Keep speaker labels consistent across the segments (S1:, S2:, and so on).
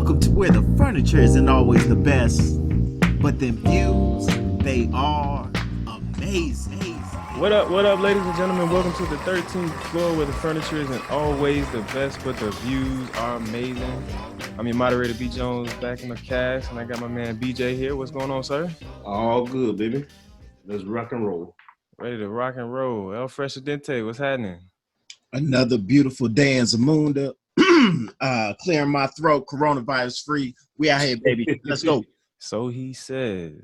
S1: Welcome to where the furniture isn't always the best, but them views, they are amazing.
S2: What up, ladies and gentlemen? Welcome to the 13th floor where the furniture isn't always the best, but the views are amazing. I'm your moderator, B. Jones, back in the cast, and I got my man BJ here. What's going on, sir?
S3: All good, baby. Let's rock and roll.
S2: Ready to rock and roll. El Fresadente, what's happening?
S1: Another beautiful day in Zamunda. Clearing my throat, coronavirus free. We out here, baby. Let's go.
S2: So he says.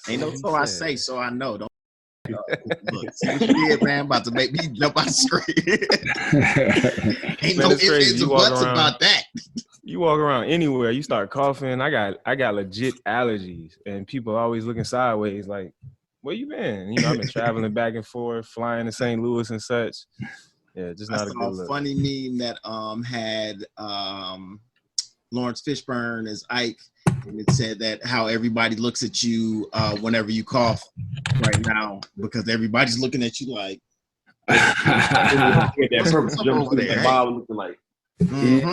S1: Ain't no so I say, so I know. Don't look, see what you did, man? About to make me jump out the screen. Ain't
S2: Man,
S1: no
S2: it's crazy.
S1: ifs and buts about that.
S2: You walk around anywhere, you start coughing. I got legit allergies, and people always looking sideways like, where you been? You know, I've been traveling back and forth, flying to St. Louis and such. Yeah, just not a good look.
S1: Funny meme that had Lawrence Fishburne as Ike, and it said that how everybody looks at you whenever you cough right now because everybody's looking at you like
S3: That purpose over there. Bob looking like.
S1: You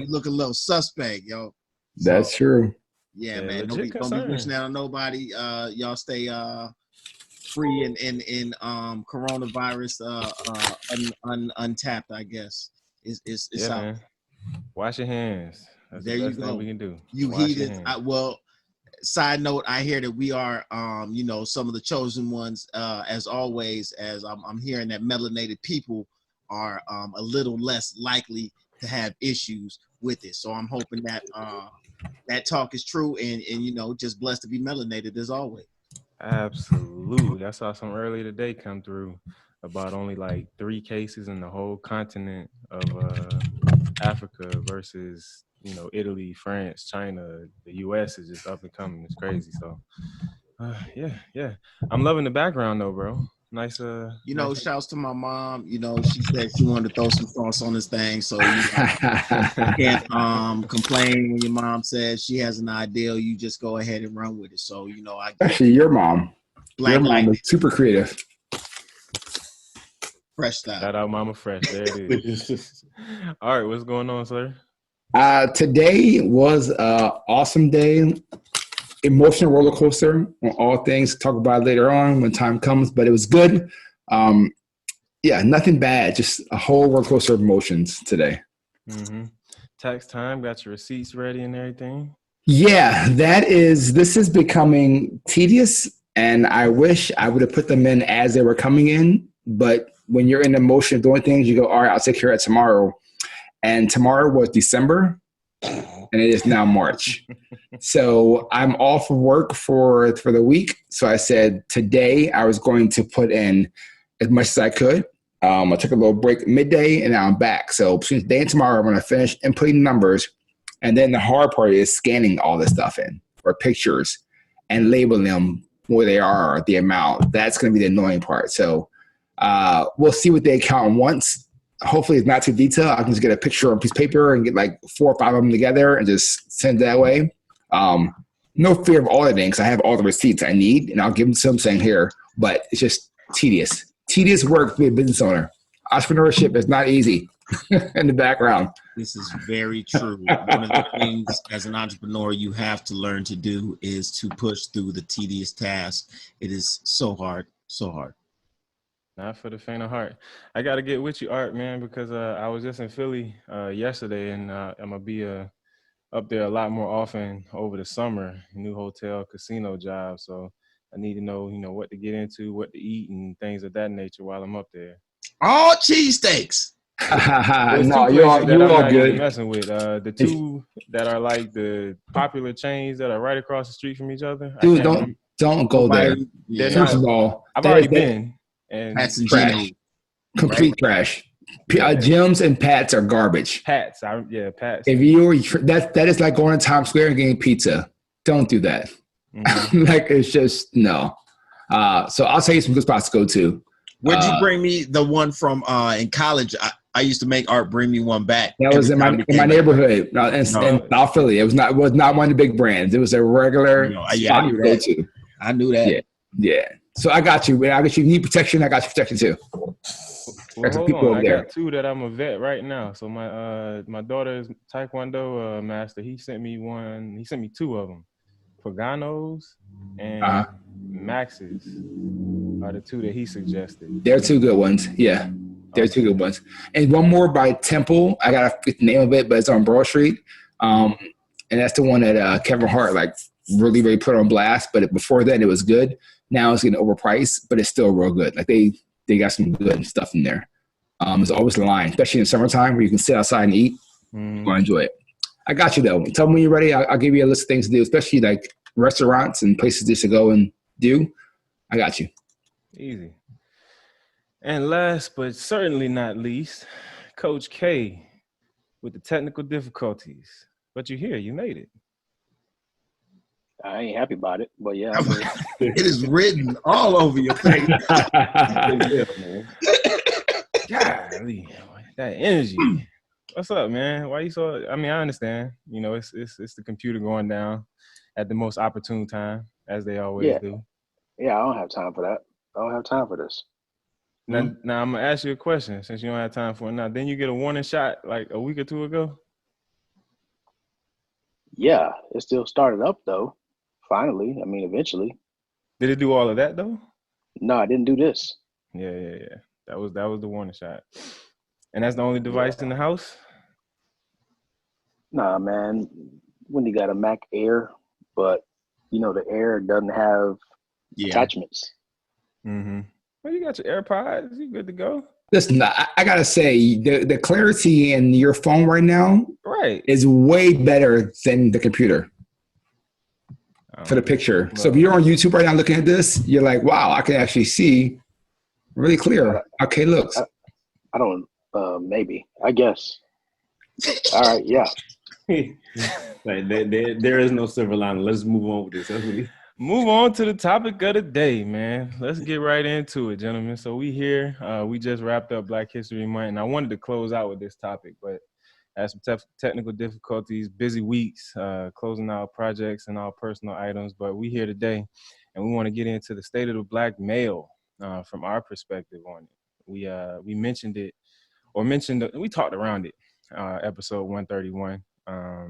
S1: look a little suspect, yo.
S4: That's true.
S1: Yeah, man. Don't be pushing that on nobody. Y'all stay free in coronavirus untapped, I guess. It's
S2: yeah,
S1: out.
S2: Man. Wash your hands. That's
S1: there
S2: the
S1: you
S2: best
S1: go.
S2: thing we can do.
S1: You heated. Well, side note, I hear that we are some of the chosen ones, as always, as I'm hearing that melanated people are a little less likely to have issues with it. So I'm hoping that that talk is true and just blessed to be melanated as always.
S2: Absolutely. I saw some earlier today come through about only like 3 cases in the whole continent of Africa versus, Italy, France, China. The US is just up and coming. It's crazy. So, yeah. I'm loving the background though, bro. Nice.
S1: Shouts to my mom. She said she wanted to throw some sauce on this thing. So you can't complain when your mom says she has an ideal. You just go ahead and run with it. So,
S4: Actually, your mom. Your mom is super creative.
S1: Fresh style.
S2: Shout out Mama Fresh. There it is. All right. What's going on, sir?
S4: Today was an awesome day. Emotional roller coaster on all things. Talk about it later on when time comes, but it was good. Nothing bad. Just a whole roller coaster of emotions today.
S2: Mm-hmm. Tax time. Got your receipts ready and everything.
S4: Yeah, this is becoming tedious, and I wish I would have put them in as they were coming in. But when you're in the motion of doing things, you go, all right, I'll take care of it tomorrow. And tomorrow was December, and it is now March. So I'm off of work for the week. So I said today I was going to put in as much as I could. I took a little break midday, and now I'm back. So between today and tomorrow, I'm going to finish inputting numbers. And then the hard part is scanning all this stuff in, or pictures, and labeling them where they are, the amount. That's going to be the annoying part. So we'll see what the accountant wants. Hopefully it's not too detailed. I can just get a picture on a piece of paper and get like 4 or 5 of them together and just send it that way. No fear of auditing because I have all the receipts I need, and I'll give them some saying here, but it's just tedious. Tedious work to be a business owner. Entrepreneurship is not easy in the background.
S1: This is very true. One of the things as an entrepreneur you have to learn to do is to push through the tedious task. It is so hard, so hard.
S2: Not for the faint of heart. I got to get with you, Art, man, because I was just in Philly yesterday, and I'm going to be up there a lot more often over the summer, new hotel, casino job. So I need to know, what to get into, what to eat, and things of that nature while I'm up there.
S1: All cheesesteaks.
S4: No, you're all good.
S2: Messing with the 2 that are like the popular chains that are right across the street from each other.
S4: Dude, don't go there.
S1: Yeah.
S4: First of all,
S2: I've already been. And
S1: Pat's and
S4: trash. Complete trash. Gyms and Pats are garbage.
S2: Pats. Pats.
S4: If that is like going to Times Square and getting pizza. Don't do that. Mm-hmm. It's just no. So I'll tell you some good spots to go to.
S1: Where'd you bring me the one from in college? I used to make Art bring me one back.
S4: That was in my neighborhood in South Philly. It was not one of the big brands. It was a regular spot you go to.
S1: I knew that.
S4: Yeah. So I got you. I got you. Need protection. I got you protection too.
S2: Well,
S4: There's some
S2: hold
S4: people
S2: on.
S4: over
S2: I
S4: there.
S2: got two that I'm a vet right now. So my daughter's Taekwondo master. He sent me one. He sent me two of them. Pagano's and Max's are the two that he suggested.
S4: They're two good ones. Yeah, they're two
S2: Okay.
S4: good ones. And one more by Temple. I gotta get the name of it, but it's on Broad Street. And that's the one that Kevin Hart like really put on blast. But before then, it was good. Now it's getting overpriced, but it's still real good. Like they got some good stuff in there. It's always the line, especially in summertime where you can sit outside and eat. You're gonna enjoy it. I got you though. Tell me when you're ready. I'll give you a list of things to do, especially like restaurants and places just to go and do. I got you.
S2: Easy. And last but certainly not least, Coach K with the technical difficulties. But you're here. You made it.
S5: I ain't happy about it, but yeah.
S1: It is written all over your face.
S2: Golly, that energy. What's up, man? Why you so? I mean, I understand. You know, it's the computer going down at the most opportune time, as they always do.
S5: Yeah, I don't have time for that. I don't have time for this.
S2: Now I'm gonna ask you a question since you don't have time for it now. Didn't you get a warning shot like a week or two ago?
S5: Yeah, it still started up though. Finally, I mean, eventually.
S2: Did it do all of that though?
S5: No, I didn't do this.
S2: Yeah. That was the warning shot. And that's the only device in the house?
S5: Nah, man. Wendy got a Mac Air, but you know the Air doesn't have attachments.
S2: Mm-hmm. Well, you got your AirPods. You good to go.
S4: Listen, I gotta say the clarity in your phone right now is way better than the computer for the picture. So if you're on YouTube right now looking at this, you're like, wow, I can actually see really clear how K looks.
S5: I don't. Maybe. I guess. All right. Yeah.
S3: Like there is no silver lining. Let's move on with this.
S2: Move on to the topic of the day, man. Let's get right into it, gentlemen. So we here. We just wrapped up Black History Month, and I wanted to close out with this topic, but had some technical difficulties, busy weeks, closing out projects and all personal items. But we here today, and we want to get into the state of the Black male from our perspective on it. We mentioned it, or we talked around it, episode 131.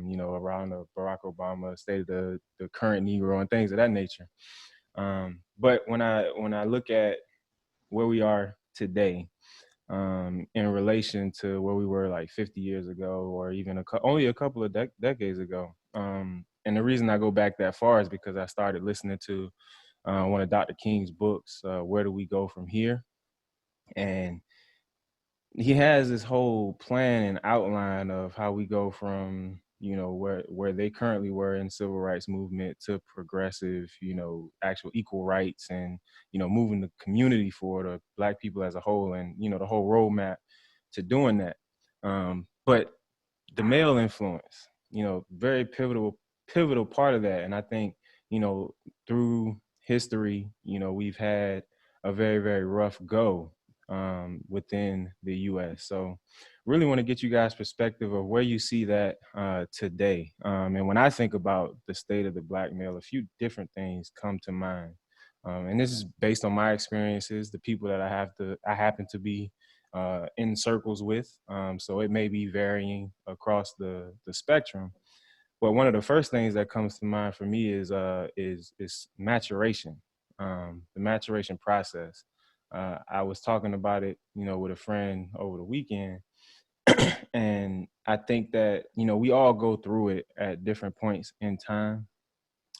S2: You know, around the Barack Obama state of the current Negro and things of that nature. But when I look at where we are today, in relation to where we were like 50 years ago, or even only a couple of decades ago, and the reason I go back that far is because I started listening to one of Dr. King's books, Where Do We Go From Here? And he has this whole plan and outline of how we go from, you know, where they currently were in civil rights movement to progressive, you know, actual equal rights and, you know, moving the community forward, or Black people as a whole, and, you know, the whole roadmap to doing that. But the male influence, you know, very pivotal part of that. And I think, you know, through history, you know, we've had a very, very rough go within the U.S. So really want to get you guys' perspective of where you see that today. And when I think about the state of the Black male, a few different things come to mind. And this is based on my experiences, the people that I happen to be in circles with. So it may be varying across the spectrum. But one of the first things that comes to mind for me is maturation, the maturation process. I was talking about it, you know, with a friend over the weekend. And I think that, you know, we all go through it at different points in time.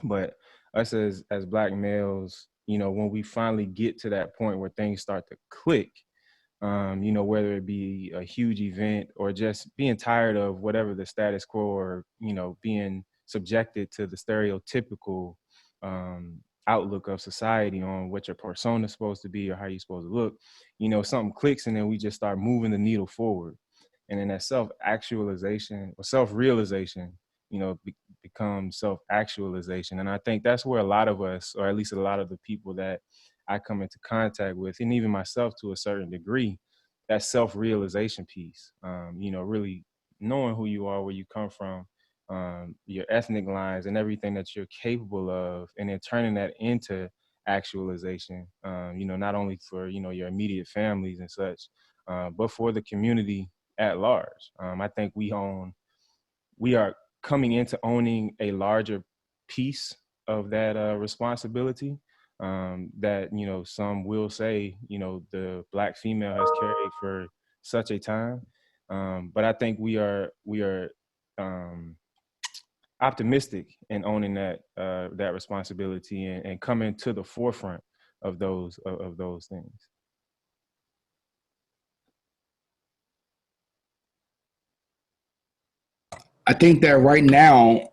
S2: But us as Black males, you know, when we finally get to that point where things start to click, you know, whether it be a huge event or just being tired of whatever the status quo, or, you know, being subjected to the stereotypical outlook of society on what your persona is supposed to be or how you're supposed to look, you know, something clicks and then we just start moving the needle forward. And then that self-actualization or self-realization, you know, becomes self-actualization. And I think that's where a lot of us, or at least a lot of the people that I come into contact with, and even myself to a certain degree, that self-realization piece, you know, really knowing who you are, where you come from, your ethnic lines and everything that you're capable of, and then turning that into actualization, you know, not only for, you know, your immediate families and such, but for the community at large. I think we are coming into owning a larger piece of that responsibility that, you know, some will say, you know, the Black female has carried for such a time. But I think we are optimistic in owning that responsibility and coming to the forefront of those things.
S4: I think that right now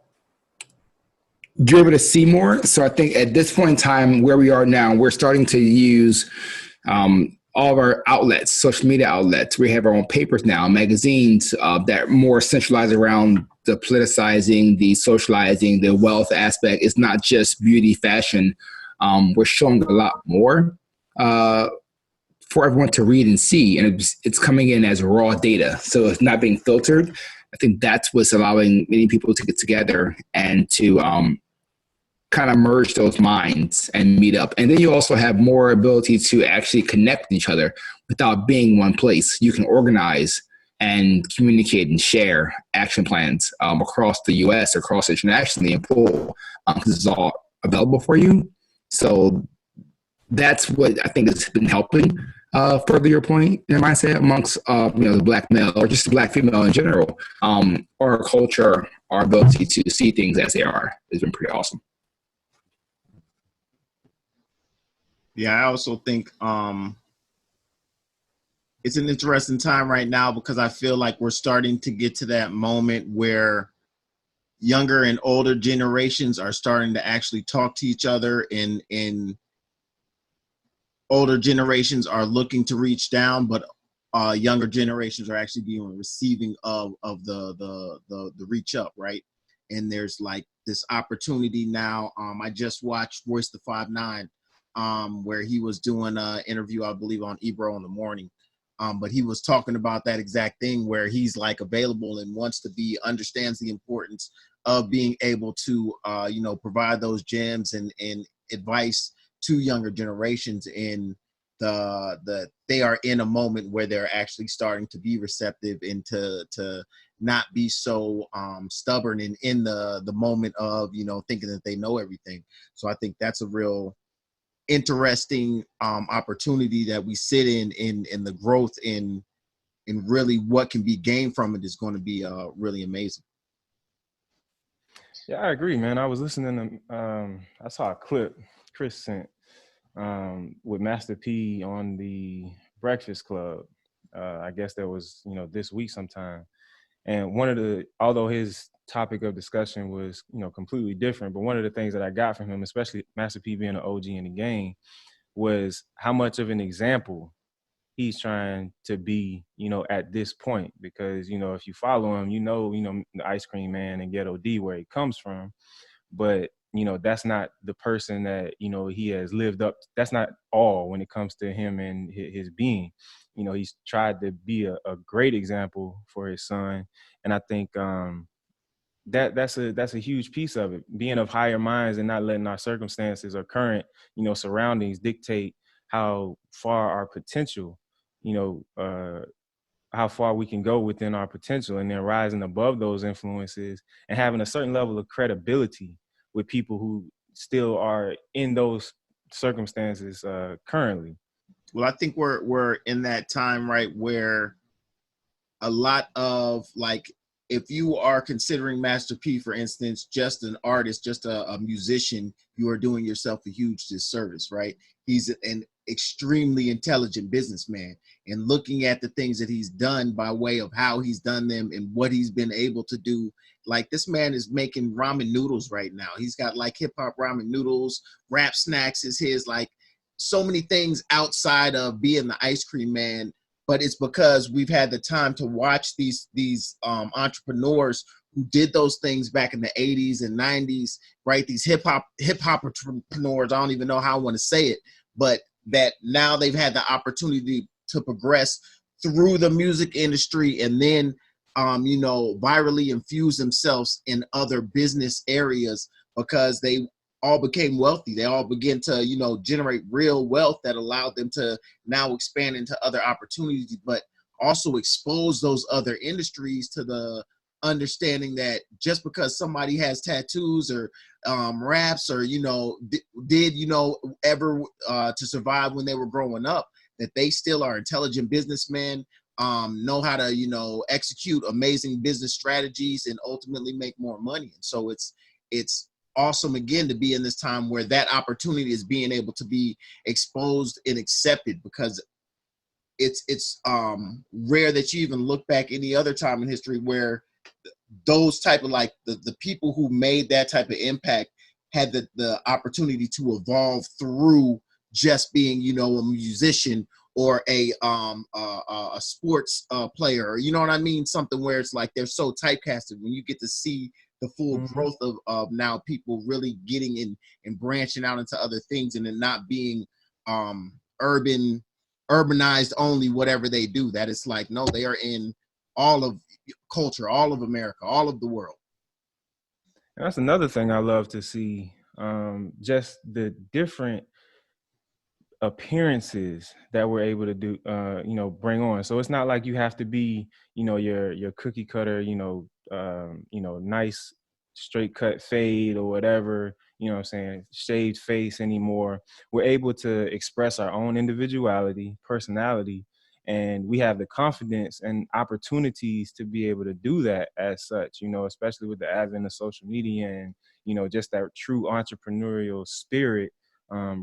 S4: you're able to see more. So I think at this point in time, where we are now, we're starting to use all of our outlets, social media outlets. We have our own papers now, magazines that are more centralized around the politicizing, the socializing, the wealth aspect. It's not just beauty, fashion. We're showing a lot more for everyone to read and see, and it's coming in as raw data. So it's not being filtered. I think that's what's allowing many people to get together and to kind of merge those minds and meet up. And then you also have more ability to actually connect with each other without being one place. You can organize and communicate and share action plans across the US, across internationally, and pull because it's all available for you. So that's what I think has been helping further your point in mindset amongst the Black male or just the Black female in general. Our culture, our ability to see things as they are has been pretty awesome.
S1: Yeah, I also think it's an interesting time right now because I feel like we're starting to get to that moment where younger and older generations are starting to actually talk to each other, and older generations are looking to reach down, but younger generations are actually being receiving of the reach up, right? And there's like this opportunity now. I just watched Royce da 5'9", where he was doing an interview, I believe, on Ebro in the morning. But he was talking about that exact thing where he's like available and wants to be, understands the importance of being able to, provide those gems and advice to younger generations in they are in a moment where they're actually starting to be receptive and to not be so stubborn and in the moment of, thinking that they know everything. So I think that's a real interesting opportunity that we sit in the growth in really what can be gained from it is going to be really amazing.
S2: Yeah, I agree, man. I was listening to I saw a clip Chris sent with Master P on the Breakfast Club. I guess that was, this week sometime. And although his topic of discussion was, completely different, but one of the things that I got from him, especially Master P being an OG in the game, was how much of an example he's trying to be, at this point. Because, if you follow him, the Ice Cream Man and Ghetto D, where he comes from. But, that's not the person that, he has lived up. That's not all when it comes to him and his being. He's tried to be a great example for his son. And I think that's a huge piece of it, being of higher minds and not letting our circumstances or current, surroundings dictate how far our potential, how far we can go within our potential, and then rising above those influences and having a certain level of credibility with people who still are in those circumstances currently.
S1: Well, I think we're in that time, right, where a lot of, like, if you are considering Master P, for instance, just an artist, just a musician, you are doing yourself a huge disservice, right? He's an extremely intelligent businessman, and looking at the things that he's done by way of how he's done them and what he's been able to do. Like, this man is making ramen noodles right now. He's got like hip hop ramen noodles, Rap Snacks is his, like so many things outside of being the Ice Cream Man. But it's because we've had the time to watch these entrepreneurs who did those things back in the 80s and 90s, right? These hip hop entrepreneurs, I don't even know how I want to say it, but that now they've had the opportunity to progress through the music industry and then, virally infuse themselves in other business areas because they all became wealthy. They all began to, generate real wealth that allowed them to now expand into other opportunities, but also expose those other industries to the understanding that just because somebody has tattoos or raps or, did, ever to survive when they were growing up, that they still are intelligent businessmen, know how to, execute amazing business strategies and ultimately make more money. And so it's awesome again to be in this time where that opportunity is being able to be exposed and accepted, because it's rare that you even look back any other time in history where those type of like the people who made that type of impact had the opportunity to evolve through just being, a musician or a sports player, or, you know what I mean? Something where it's like they're so typecasted. When you get to see the full growth of now people really getting in and branching out into other things, and then not being urbanized only whatever they do, that it's like, no, they are in all of culture, all of America, all of the world.
S2: And that's another thing I love to see, just the different appearances that we're able to do, bring on. So it's not like you have to be, your cookie cutter, nice straight cut fade or whatever, shaved face anymore. We're able to express our own individuality, personality, and we have the confidence and opportunities to be able to do that as such, especially with the advent of social media and, just that true entrepreneurial spirit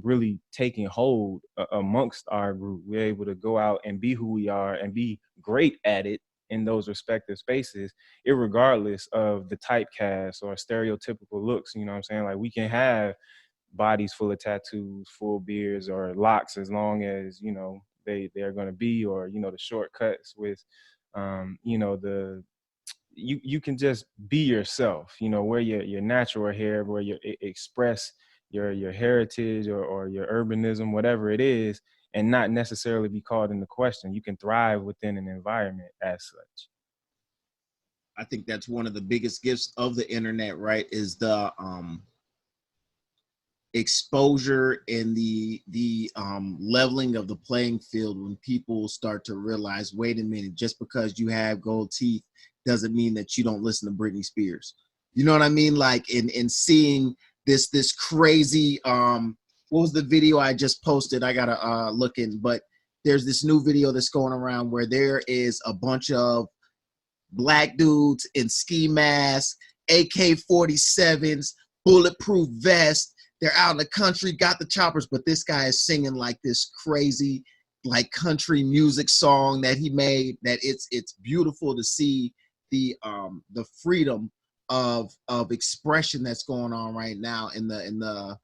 S2: really taking hold amongst our group. We're able to go out and be who we are and be great at it in those respective spaces, irregardless of the typecast or stereotypical looks. You know what I'm saying? Like, we can have bodies full of tattoos, full beards, or locks, as long as, they're going to be, or, the shortcuts with, you can just be yourself, wear your natural hair, where you express your heritage or your urbanism, whatever it is, and not necessarily be called into question. You can thrive within an environment as such.
S1: I think that's one of the biggest gifts of the internet, right? Is the exposure and the leveling of the playing field, when people start to realize, wait a minute, just because you have gold teeth doesn't mean that you don't listen to Britney Spears. You know what I mean? Like, in seeing this crazy, what was the video I just posted? I gotta look in, but there's this new video that's going around where there is a bunch of black dudes in ski masks, AK-47s, bulletproof vests. They're out in the country, got the choppers, but this guy is singing like this crazy, like, country music song that he made. That it's beautiful to see the freedom of expression that's going on right now, in the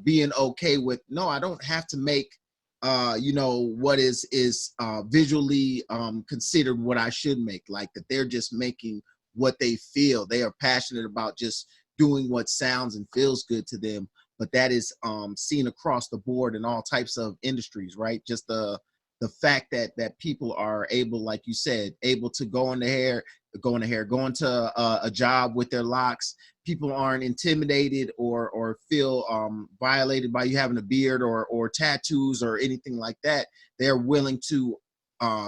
S1: being okay with, no, I don't have to make what is visually considered what I should make. Like, that they're just making what they feel. They are passionate about just doing what sounds and feels good to them. But that is seen across the board in all types of industries, right? Just the fact that people are able, like you said, able to go into a job with their locks. People aren't intimidated or feel violated by you having a beard or tattoos or anything like that. They're willing to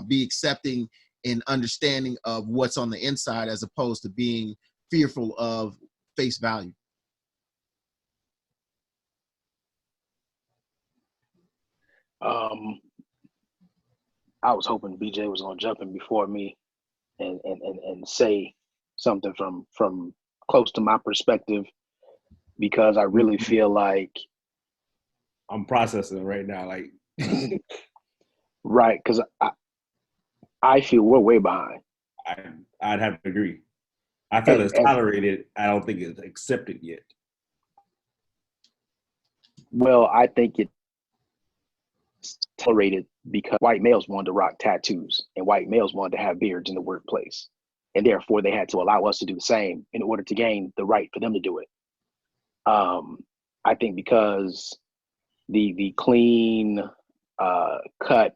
S1: be accepting and understanding of what's on the inside, as opposed to being fearful of face value.
S5: I was hoping BJ was gonna jump in before me and say something from close to my perspective, because I really feel like
S3: I'm processing right now, like
S5: right, because I feel we're way behind.
S3: I'd have to agree. I feel it's tolerated. I don't think it's accepted yet.
S5: Well, I think it's tolerated because white males wanted to rock tattoos and white males wanted to have beards in the workplace. And therefore, they had to allow us to do the same in order to gain the right for them to do it. I think because the clean cut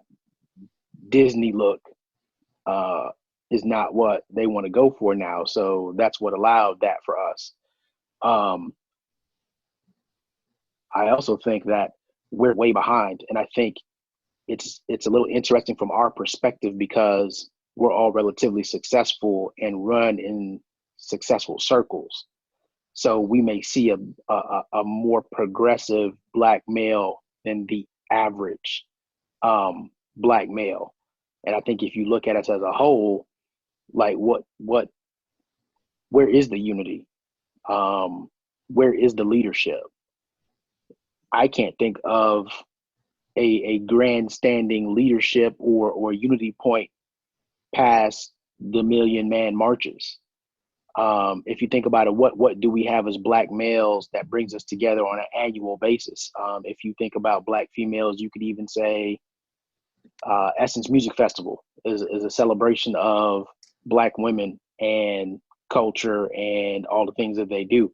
S5: Disney look is not what they want to go for now. So that's what allowed that for us. I also think that we're way behind, and I think it's a little interesting from our perspective because we're all relatively successful and run in successful circles. So we may see a more progressive Black male than the average Black male. And I think if you look at us as a whole, like where is the unity? Where is the leadership? I can't think of a grandstanding leadership or unity point past the Million Man Marches. If you think about it, what do we have as Black males that brings us together on an annual basis? If you think about Black females, you could even say Essence Music Festival is a celebration of Black women and culture and all the things that they do.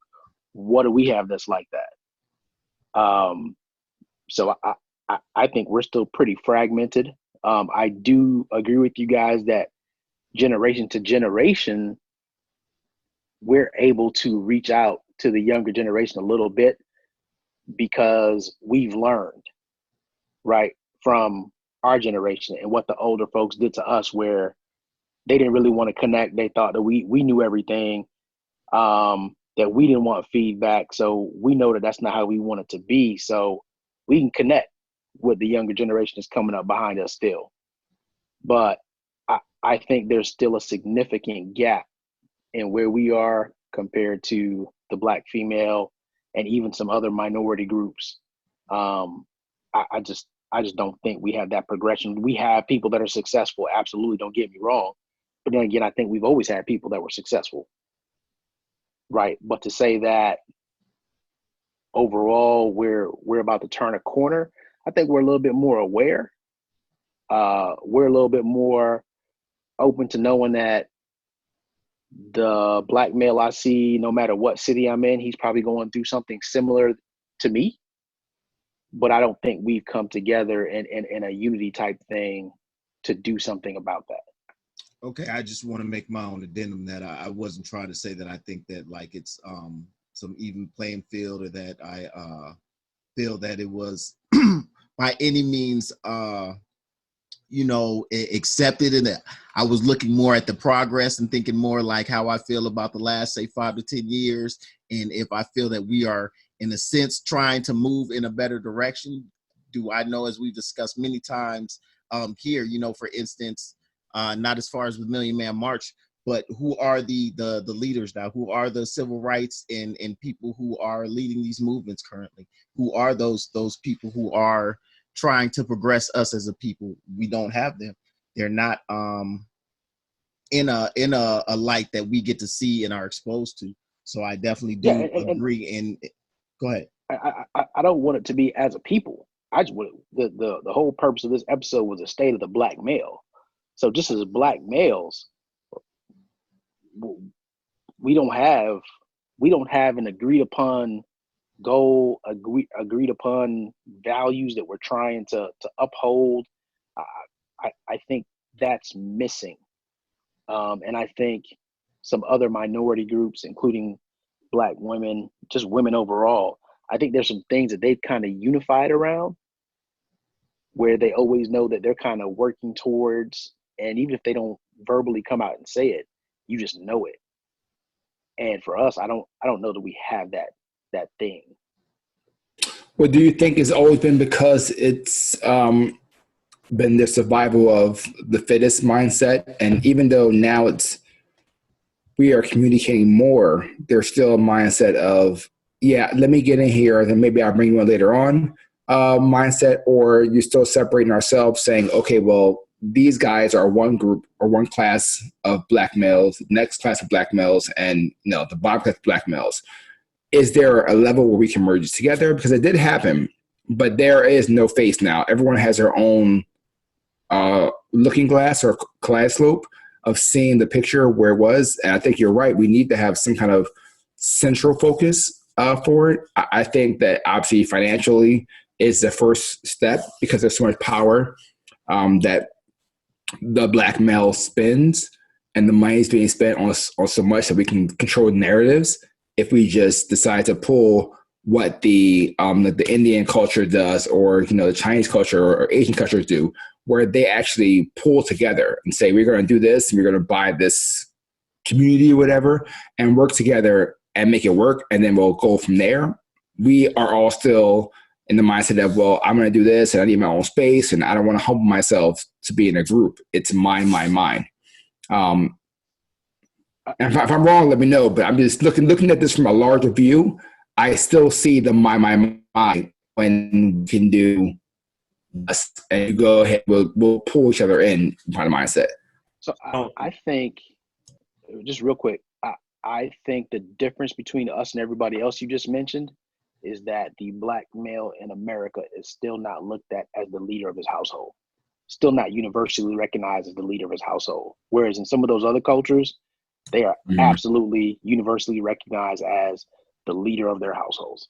S5: What do we have that's like that? So I think we're still pretty fragmented. I do agree with you guys that generation to generation, we're able to reach out to the younger generation a little bit because we've learned, right, from our generation and what the older folks did to us, where they didn't really want to connect. They thought that we knew everything, that we didn't want feedback. So we know that that's not how we want it to be. So we can connect with the younger generation that's coming up behind us still. But I think there's still a significant gap in where we are compared to the Black female and even some other minority groups. I just don't think we have that progression. We have people that are successful, absolutely, don't get me wrong. But then again, I think we've always had people that were successful, right? But to say that overall we're about to turn a corner, I think we're a little bit more aware. We're a little bit more open to knowing that the Black male I see, no matter what city I'm in, he's probably going through something similar to me. But I don't think we've come together in a unity type thing to do something about that.
S1: Okay, I just want to make my own addendum that I wasn't trying to say that I think that like it's some even playing field, or that I feel that it was by any means accepted, and that I was looking more at the progress and thinking more like how I feel about the last, say, 5 to 10 years. And if I feel that we are, in a sense, trying to move in a better direction. Do I know, as we've discussed many times here, for instance, not as far as the Million Man March, but who are the leaders now? Who are the civil rights and people who are leading these movements currently? Who are those people who are trying to progress us as a people? We don't have them. They're not in a light that we get to see and are exposed to. So I definitely do agree. And go ahead.
S5: I don't want it to be as a people. I just want the whole purpose of this episode was the state of the Black male. So just as Black males, we don't have an agreed upon goal, agreed upon values that we're trying to uphold. I think that's missing. And I think some other minority groups, including Black women, just women overall, I think there's some things that they've kind of unified around, where they always know that they're kind of working towards, and even if they don't verbally come out and say it, you just know it. And for us, I don't know that we have that thing.
S4: Well, do you think it's always been because it's been the survival of the fittest mindset? And even though now we are communicating more, there's still a mindset of, yeah, let me get in here, then maybe I'll bring you in later on mindset, or you're still separating ourselves saying, okay, well, these guys are one group or one class of Black males, next class of Black males, and the bottom class of Black males. Is there a level where we can merge together? Because it did happen, but there is no face now. Everyone has their own looking glass or kaleidoscope of seeing the picture where it was. And I think you're right. We need to have some kind of central focus for it. I think that obviously financially is the first step, because there's so much power that the Black male spends, and the money is being spent on so much that we can control narratives. If we just decide to pull what the Indian culture does, or the Chinese culture or Asian cultures do, where they actually pull together and say, we're going to do this, and we're going to buy this community or whatever, and work together and make it work, and then we'll go from there. We are all still in the mindset of, well, I'm going to do this, and I need my own space, and I don't want to humble myself to be in a group. It's mine. And if I'm wrong, let me know. But I'm just looking at this from a larger view. I still see the my when we can do this, and you go ahead. We'll pull each other in kind of mindset.
S5: So I think, just real quick, I think the difference between us and everybody else you just mentioned is that the black male in America is still not looked at as the leader of his household, still not universally recognized as the leader of his household. Whereas in some of those other cultures, they are absolutely universally recognized as the leader of their households.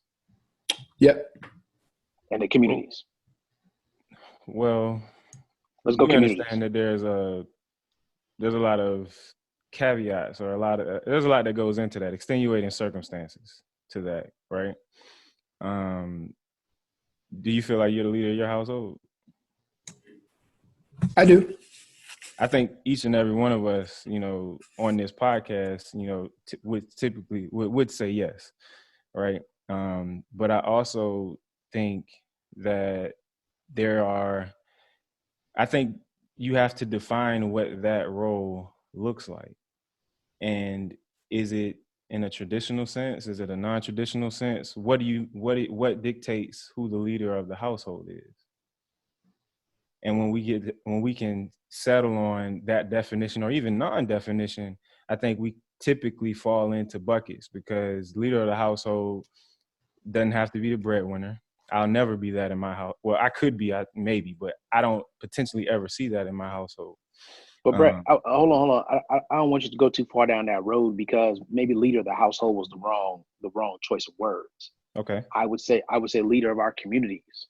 S4: Yep.
S5: And the communities.
S2: Well,
S5: let's go communities.
S2: Understand that there's a lot of caveats, or there's a lot that goes into that, extenuating circumstances to that, right? Do you feel like you're the leader of your household?
S4: I do.
S2: I think each and every one of us, on this podcast, would say yes, right? But I also think that I think you have to define what that role looks like. And is it in a traditional sense? Is it a non-traditional sense? What dictates who the leader of the household is? And when we can settle on that definition, or even non-definition, I think we typically fall into buckets, because leader of the household doesn't have to be the breadwinner. I'll never be that in my house. Well, I could be, maybe, but I don't potentially ever see that in my household.
S5: But Brett, hold on. I don't want you to go too far down that road, because maybe leader of the household was the wrong choice of words.
S2: Okay.
S5: I would say leader of our communities.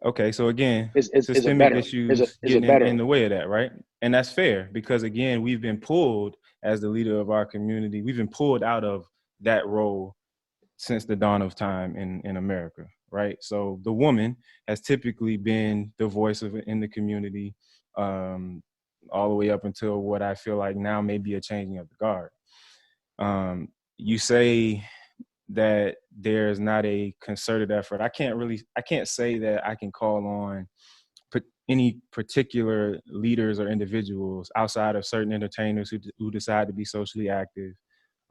S2: Okay, so again,
S5: systemic
S2: issues getting in the way of that, right? And that's fair, because again, we've been pulled as the leader of our community. We've been pulled out of that role since the dawn of time in America, right? So the woman has typically been the voice in the community, all the way up until what I feel like now may be a changing of the guard. You say that there's not a concerted effort. I can't say that I can call on any particular leaders or individuals outside of certain entertainers who decide to be socially active.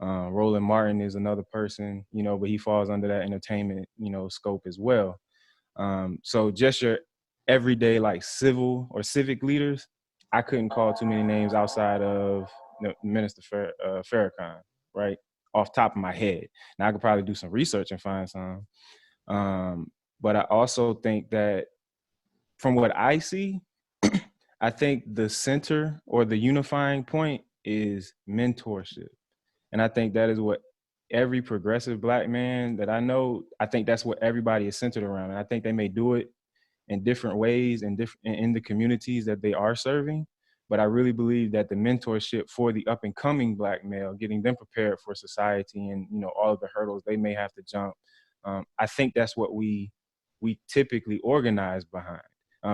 S2: Roland Martin is another person, but he falls under that entertainment, scope as well. So just your everyday civil or civic leaders, I couldn't call too many names outside of Minister Farrakhan, right? Off top of my head. Now I could probably do some research and find some. But I also think that from what I see, I think the center or the unifying point is mentorship. And I think that is what every progressive Black man that I know, I think that's what everybody is centered around. And I think they may do it in different ways and in the communities that they are serving. But I really believe that the mentorship for the up and coming Black male, getting them prepared for society and, all of the hurdles they may have to jump. I think that's what we typically organize behind,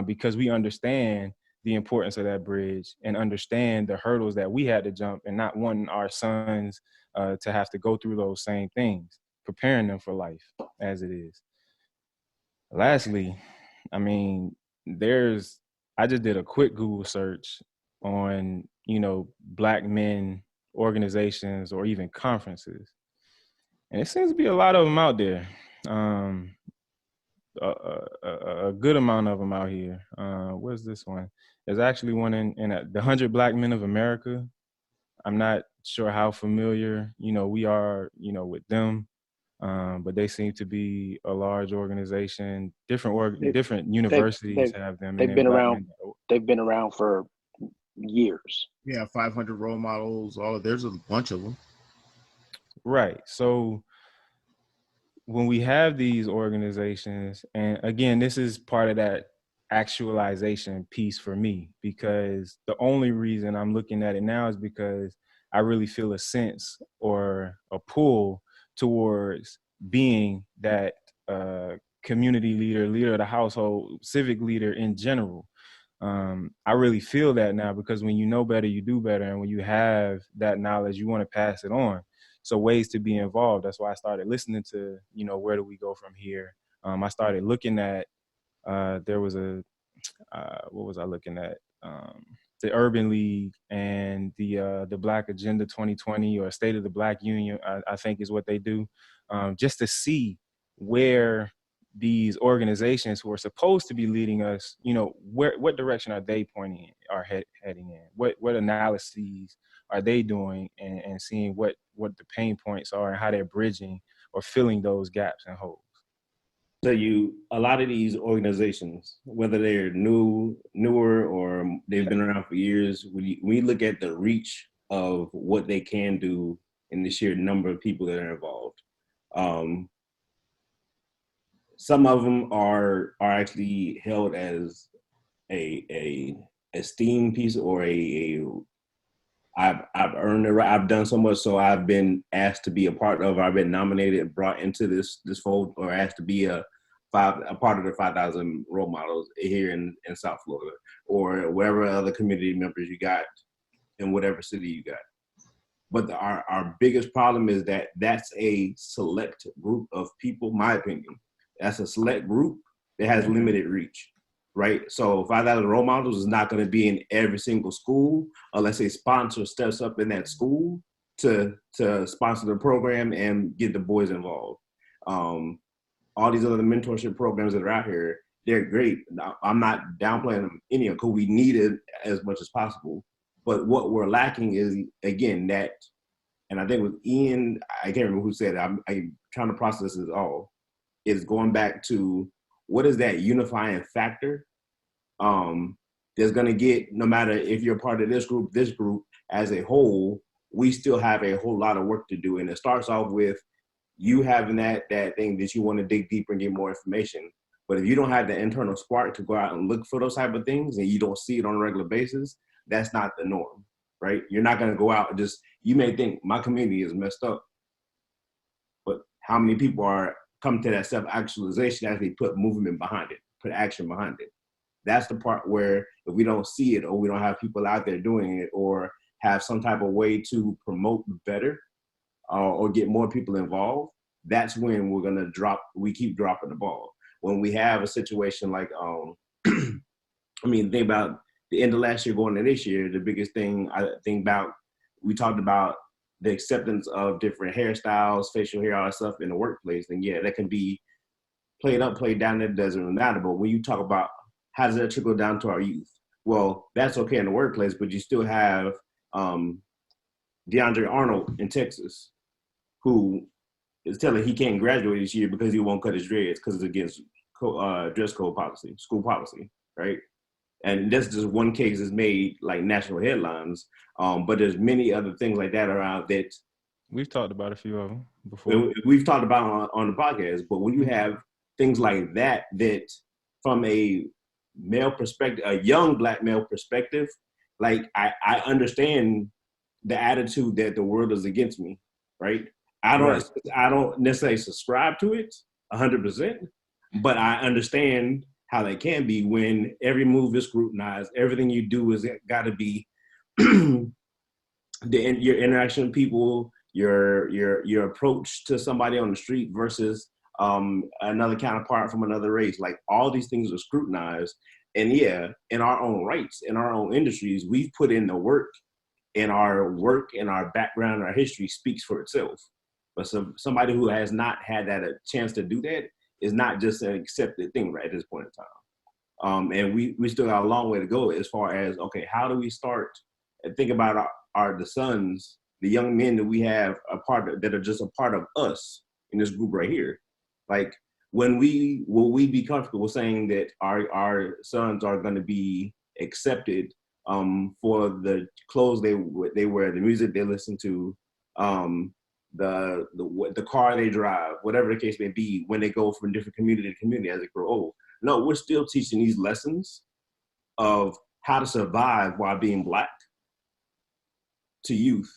S2: because we understand the importance of that bridge and understand the hurdles that we had to jump, and not wanting our sons to have to go through those same things, preparing them for life as it is. Lastly, I mean, I just did a quick Google search on, Black men organizations or even conferences. And it seems to be a lot of them out there. A good amount of them out here. Where's this one? There's actually one in the 100 Black Men of America. I'm not sure how familiar, we are, with them. But they seem to be a large organization. Different universities have them.
S5: They've been around. They've been around for years.
S1: Yeah, 500 role models. There's a bunch of them.
S2: Right. So when we have these organizations, and again, this is part of that actualization piece for me, because the only reason I'm looking at it now is because I really feel a sense or a pull towards being that community leader of the household, civic leader in general. I really feel that now, because when you know better, you do better. And when you have that knowledge, you want to pass it on. So ways to be involved. That's why I started listening to, where do we go from here? I started looking at, there was what was I looking at? The Urban League and the Black Agenda 2020, or State of the Black Union, I think is what they do, just to see where these organizations who are supposed to be leading us, what direction are they pointing in, are heading in? What analyses are they doing, and seeing what the pain points are and how they're bridging or filling those gaps and holes.
S3: So a lot of these organizations, whether they're newer or they've been around for years, we look at the reach of what they can do and the sheer number of people that are involved. Some of them are actually held as a esteemed piece, or I've earned the right. I've done so much, so I've been asked to be a part of. I've been nominated and brought into this fold, or asked to be a part of the 5,000 role models here in South Florida, or wherever other community members you got in whatever city you got. But our biggest problem is that that's a select group of people. My opinion, that's a select group that has limited reach. Right, so 5,000 role models is not going to be in every single school unless a sponsor steps up in that school to sponsor the program and get the boys involved. All these other mentorship programs that are out here, they're great. I'm not downplaying them any of them, because we need it as much as possible. But what we're lacking is, again, that, and I think with Ian, I can't remember who said it, I'm trying to process this all, is going back to what is that unifying factor that's going to get, no matter if you're part of this group, as a whole, we still have a whole lot of work to do. And it starts off with you having that thing that you want to dig deeper and get more information. But if you don't have the internal spark to go out and look for those type of things, and you don't see it on a regular basis, that's not the norm, right? You're not going to go out and you may think my community is messed up, but how many people are come to that self-actualization as they put movement behind it, put action behind it? That's the part where if we don't see it, or we don't have people out there doing it, or have some type of way to promote better, or get more people involved, that's when we keep dropping the ball. When we have a situation like, think about the end of last year going into this year, the biggest thing I think about, we talked about the acceptance of different hairstyles, facial hair, all that stuff in the workplace. And yeah, that can be played up, played down, it doesn't matter. But when you talk about how does that trickle down to our youth? Well, that's okay in the workplace, but you still have DeAndre Arnold in Texas, who is telling he can't graduate this year because he won't cut his dreads because it's against dress code policy, school policy, right? And that's just one case that's made like national headlines. But there's many other things like that around that.
S2: We've talked about a few of them before.
S3: We've talked about on the podcast, but when you have things like that from a male perspective, a young Black male perspective, like I understand the attitude that the world is against me, right? I don't necessarily subscribe to it 100%, but I understand how that can be when every move is scrutinized. Everything you do is got to be your interaction with people, your approach to somebody on the street versus another counterpart from another race. Like all these things are scrutinized. And yeah, in our own rights, in our own industries, we've put in the work, and our background, our history speaks for itself. But somebody who has not had that a chance to do that is not just an accepted thing right at this point in time. And we still got a long way to go as far as, okay, how do we start and think about the sons, the young men that we have that are just a part of us in this group right here. Like, will we be comfortable saying that our sons are going to be accepted for the clothes they wear, the music they listen to, the car they drive, whatever the case may be, when they go from different community to community as they grow old? No, we're still teaching these lessons of how to survive while being Black to youth.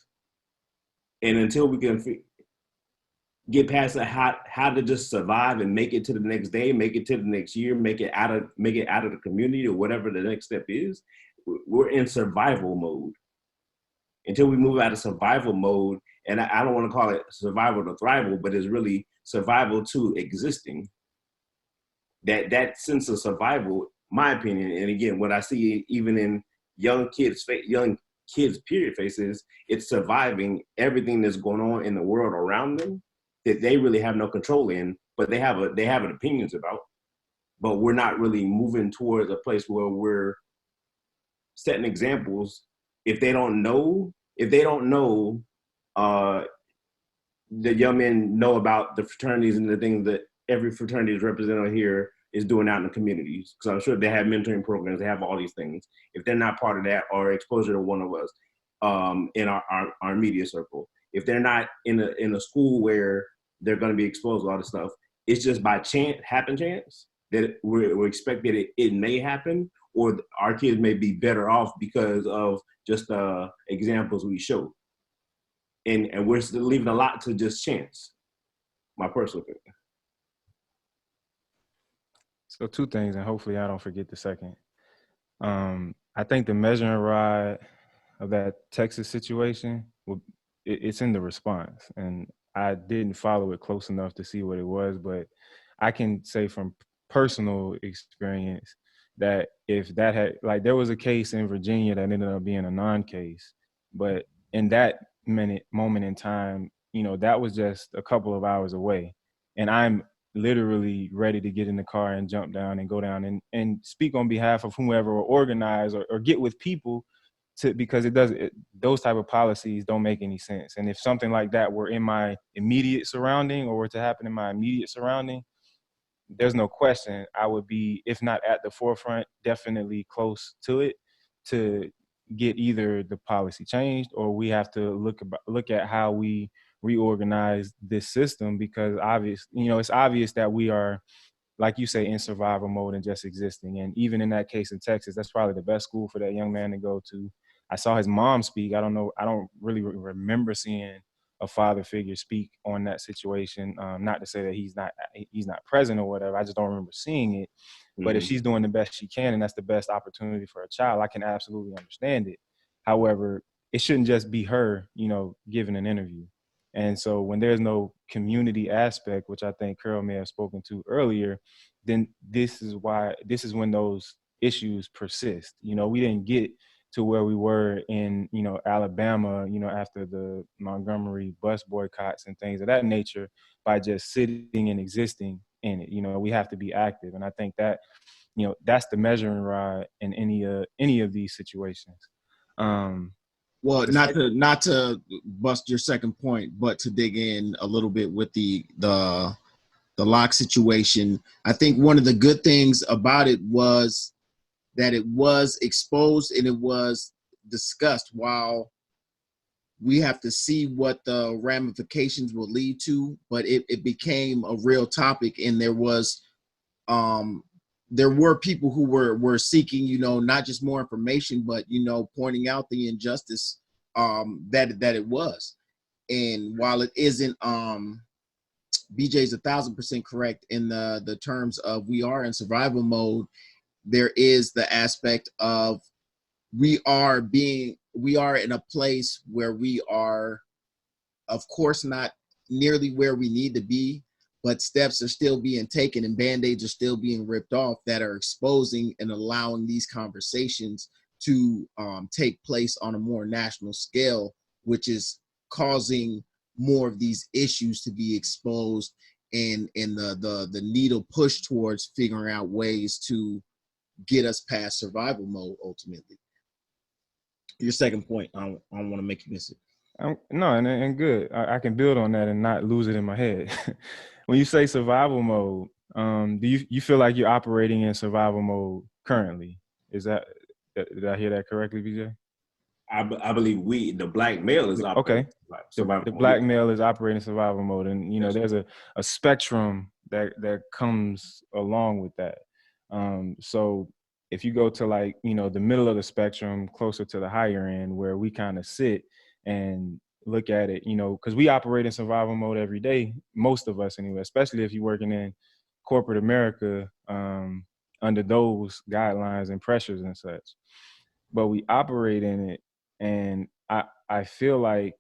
S3: And until we can get past how to just survive and make it to the next day, make it to the next year, make it out of the community or whatever the next step is. We're in survival mode. Until we move out of survival mode, and I don't want to call it survival to thrival, but it's really survival to existing. That sense of survival, my opinion, and again, what I see even in young kids period faces, it's surviving everything that's going on in the world around them that they really have no control in, but they have opinions about. But we're not really moving towards a place where we're setting examples. If they don't know, the young men know about the fraternities and the things that every fraternity is represented here is doing out in the communities. Because I'm sure they have mentoring programs, they have all these things. If they're not part of that, or exposure to one of us in our media circle, if they're not in a school where they're going to be exposed to all this stuff, it's just by happen chance that we're expecting it may happen, or our kids may be better off because of just the examples we show. And we're still leaving a lot to just chance, my personal opinion.
S2: So 2 things, and hopefully I don't forget the second. I think the measuring rod of that Texas situation, it's in the response. And I didn't follow it close enough to see what it was, but I can say from personal experience that if that had, like, there was a case in Virginia that ended up being a non-case, but in that moment in time, you know, that was just a couple of hours away. And I'm literally ready to get in the car and jump down and go down and speak on behalf of whomever, or organize or get with people because those type of policies don't make any sense. And if something like that were in my immediate surrounding, or were to happen in my immediate surrounding, there's no question I would be, if not at the forefront, definitely close to it, to get either the policy changed, or we have to look at how we reorganize this system, because it's obvious that we are, like you say, in survival mode and just existing. And even in that case in Texas, that's probably the best school for that young man to go to. I saw his mom speak. I don't really remember seeing a father figure speak on that situation. Not to say that he's not present or whatever. I just don't remember seeing it. Mm-hmm. But if she's doing the best she can, and that's the best opportunity for a child, I can absolutely understand it. However, it shouldn't just be her, giving an interview. And so when there's no community aspect, which I think Carol may have spoken to earlier, then this is when those issues persist. We didn't get to where we were in, Alabama, after the Montgomery bus boycotts and things of that nature by just sitting and existing in it. We have to be active. And I think that, that's the measuring rod in any of these situations.
S1: Well, not to bust your second point, but to dig in a little bit with the lock situation. I think one of the good things about it was that it was exposed and it was discussed. While we have to see what the ramifications will lead to, but it became a real topic, and there were people who were seeking, not just more information, but, pointing out the injustice that it was. And while it isn't, BJ's 1,000% correct in the terms of we are in survival mode, there is the aspect of we are in a place where we are, of course, not nearly where we need to be, but steps are still being taken and Band-Aids are still being ripped off that are exposing and allowing these conversations to take place on a more national scale, which is causing more of these issues to be exposed, and the needle push towards figuring out ways to get us past survival mode ultimately. Your second point, I don't want to make you miss it.
S2: No, and good. I can build on that and not lose it in my head. When you say survival mode, do you feel like you're operating in survival mode currently? Did I hear that correctly, BJ?
S3: I believe the black male is operating.
S2: Okay. The black male is operating survival mode, and yes, there's a spectrum that comes along with that. So if you go to the middle of the spectrum, closer to the higher end, where we kind of sit, and look at it, you know, because we operate in survival mode every day, most of us anyway, especially if you're working in corporate America, under those guidelines and pressures and such. But we operate in it, and I feel like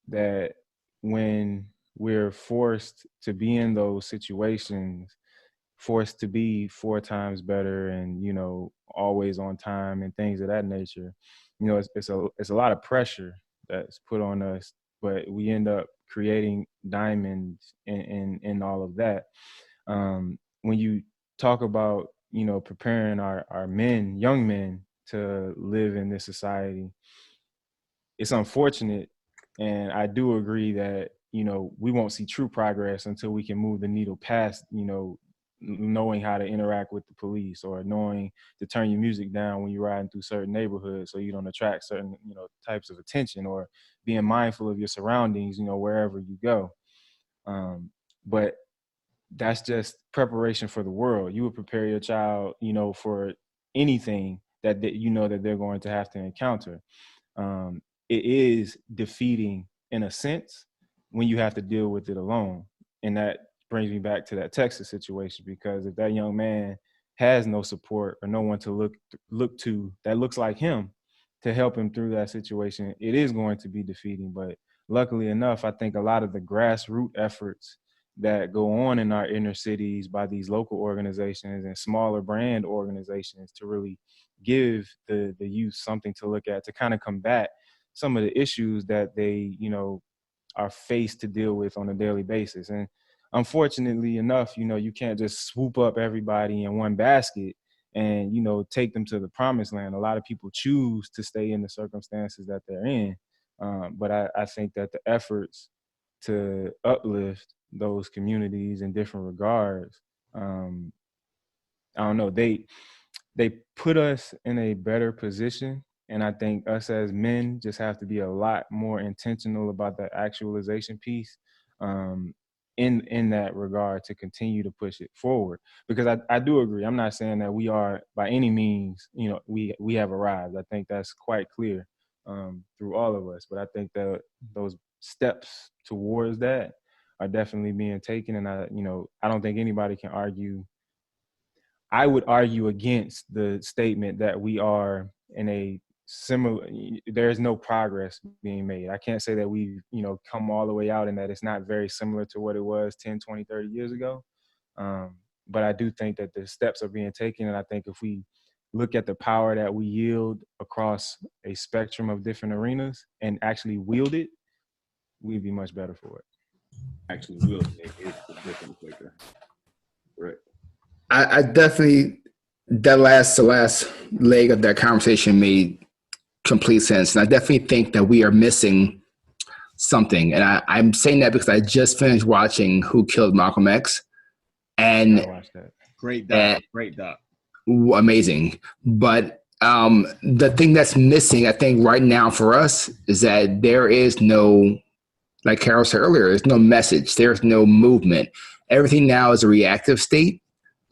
S2: that when we're forced to be in those situations, forced to be 4 times better and, you know, always on time and things of that nature, you know, it's a lot of pressure that's put on us, but we end up creating diamonds in all of that. When you talk about, you know, preparing our men, young men, to live in this society, it's unfortunate. And I do agree that, you know, we won't see true progress until we can move the needle past, you know, knowing how to interact with the police, or knowing to turn your music down when you're riding through certain neighborhoods so you don't attract certain, you know, types of attention, or being mindful of your surroundings, you know, wherever you go. But that's just preparation for the world. You would prepare your child, you know, for anything that you know that they're going to have to encounter. It is defeating in a sense when you have to deal with it alone. And that brings me back to that Texas situation, because if that young man has no support or no one to look to that looks like him to help him through that situation, it is going to be defeating. But luckily enough, I think a lot of the grassroots efforts that go on in our inner cities by these local organizations and smaller brand organizations to really give the youth something to look at, to kind of combat some of the issues that they, you know, are faced to deal with on a daily basis. And unfortunately enough, you know, you can't just swoop up everybody in one basket and, you know, take them to the promised land. A lot of people choose to stay in the circumstances that they're in. But I think that the efforts to uplift those communities in different regards, I don't know, they put us in a better position. And I think us as men just have to be a lot more intentional about that actualization piece, in that regard, to continue to push it forward. Because I do agree. I'm not saying that we are by any means, you know, we have arrived. I think that's quite clear through all of us. But I think that those steps towards that are definitely being taken. And I don't think anybody can argue. I would argue against the statement that we are in a similar, there's no progress being made. I can't say that we've, you know, come all the way out and that it's not very similar to what it was 10, 20, 30 years ago. But I do think that the steps are being taken. And I think if we look at the power that we yield across a spectrum of different arenas and actually wield it, we'd be much better for it.
S3: Actually wield it. It's a different quicker. Right.
S4: I definitely, the last leg of that conversation made complete sense. And I definitely think that we are missing something. And I'm saying that because I just finished watching Who Killed Malcolm X. And
S2: I watched that.
S1: Great doc.
S4: Amazing. But the thing that's missing, I think, right now for us is that there is no, like Carol said earlier, there's no message. There's no movement. Everything now is a reactive state.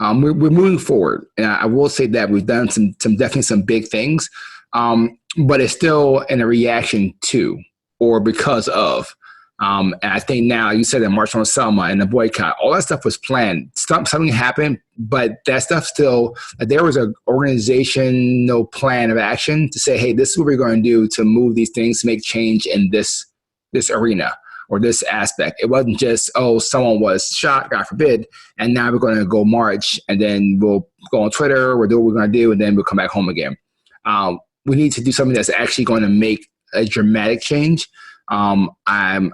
S4: We're moving forward. And I will say that we've done definitely some big things. But it's still in a reaction to or because of. And I think now, you said that March on Selma and the boycott, all that stuff was planned. Something happened, but that stuff still, there was an organizational plan of action to say, hey, this is what we're going to do to move these things, to make change in this arena or this aspect. It wasn't just, oh, someone was shot, God forbid, and now we're going to go march, and then we'll go on Twitter, we'll do what we're going to do, and then we'll come back home again. We need to do something that's actually going to make a dramatic change. I'm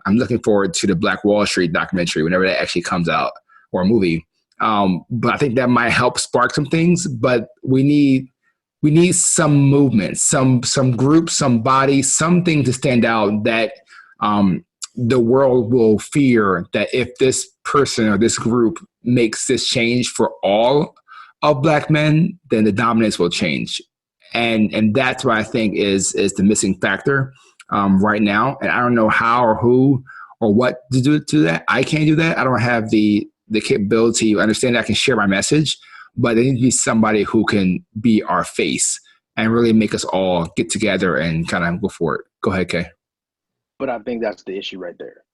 S4: looking forward to the Black Wall Street documentary whenever that actually comes out, or a movie. But I think that might help spark some things. But we need some movement, some group, some body, something to stand out that the world will fear that if this person or this group makes this change for all of Black men, then the dominance will change. And that's what I think is the missing factor right now. And I don't know how or who or what to do to that. I can't do that. I don't have the capability to understand that I can share my message, but there needs to be somebody who can be our face and really make us all get together and kind of go for it. Go ahead, Kay.
S5: But I think that's the issue right there.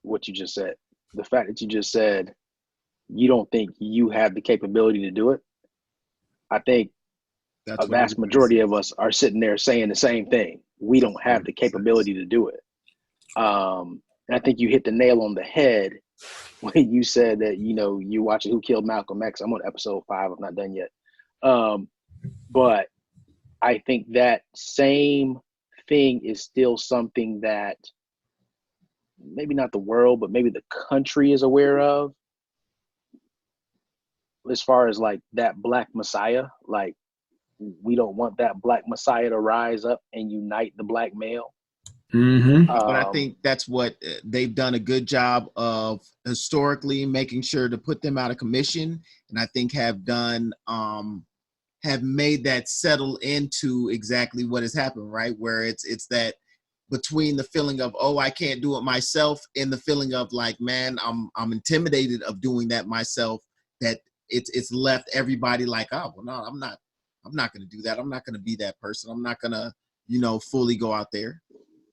S5: What you just said. The fact that you just said you don't think you have the capability to do it. I think
S1: That's
S5: a
S1: what
S5: vast
S1: everybody
S5: majority
S1: says.
S5: of us are sitting there saying the same thing. We don't have the capability to do it. And I think you hit the nail on the head when you said that, you watching Who Killed Malcolm X. I'm on episode 5. I'm not done yet. But I think that same thing is still something that maybe not the world, but maybe the country is aware of. As far as like that Black Messiah, like we don't want that Black Messiah to rise up and unite the Black male.
S4: Mm-hmm.
S1: But I think that's what they've done a good job of historically making sure to put them out of commission, and I think have done have made that settle into exactly what has happened, right? Where it's that between the feeling of, oh, I can't do it myself, and the feeling of like, man, I'm intimidated of doing that myself, that it's left everybody like, oh, well, no, I'm not going to do that. I'm not going to be that person. I'm not going to, fully go out there.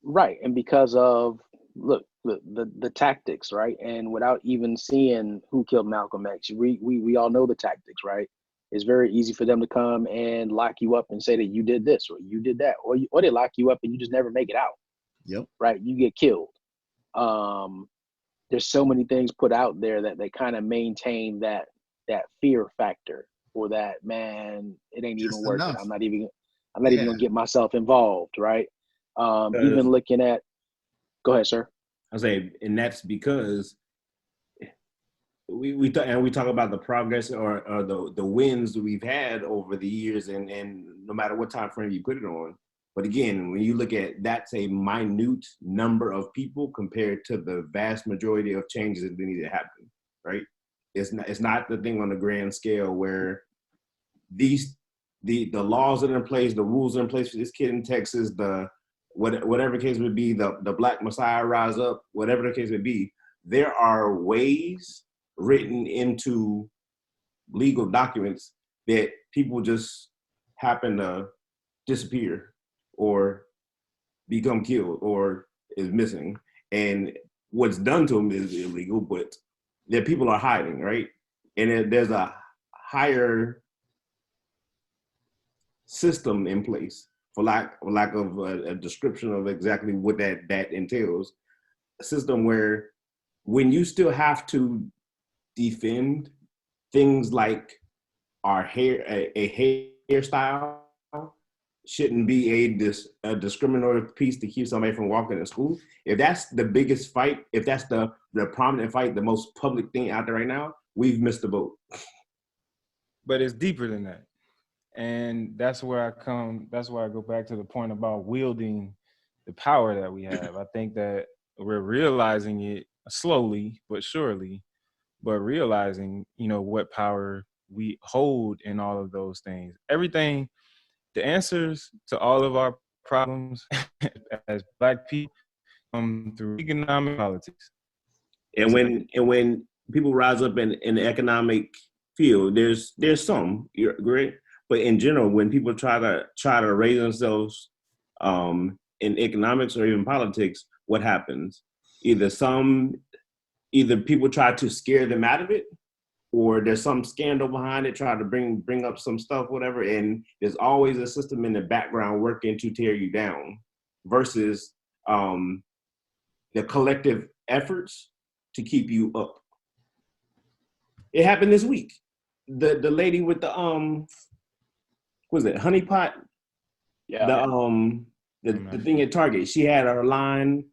S5: Right. And because of, look, the tactics, right? And without even seeing Who Killed Malcolm X, we all know the tactics, right? It's very easy for them to come and lock you up and say that you did this or you did that, or they lock you up and you just never make it out.
S1: Yep.
S5: Right. You get killed. There's so many things put out there that they kind of maintain that fear factor, or that, man, it ain't
S1: Just
S5: even worth
S1: enough.
S5: it. I'm not even gonna get myself involved. Right. Even looking at, go ahead, sir.
S3: I say, and that's because we talk about the progress or the wins that we've had over the years, and no matter what time frame you put it on. But again, when you look at, that's a minute number of people compared to the vast majority of changes that need to happen, right? It's not the thing on the grand scale where the laws that are in place, the rules are in place for this kid in Texas, whatever case would be, the Black Messiah rise up, whatever the case would be, there are ways written into legal documents that people just happen to disappear or become killed or is missing. And what's done to them is illegal, but that people are hiding, right? And there's a higher system in place, for lack of a description of exactly what that entails, a system where when you still have to defend things like our hair, a hairstyle shouldn't be a discriminatory piece to keep somebody from walking to school. If that's the biggest fight, if that's the prominent fight, the most public thing out there right now, we've missed the boat.
S2: But it's deeper than that. And that's where I go back to the point about wielding the power that we have. I think that we're realizing it slowly but surely, but realizing, what power we hold in all of those things. Everything, the answers to all of our problems as Black people come through economic politics.
S3: And when people rise up in the economic field, there's some, you're great. But in general, when people try to raise themselves in economics or even politics, what happens? Either people try to scare them out of it, or there's some scandal behind it, try to bring up some stuff, whatever. And there's always a system in the background working to tear you down, versus the collective efforts to keep you up. It happened this week. The lady with the was it Honey Pot?
S5: Yeah.
S3: The thing at Target. She had her line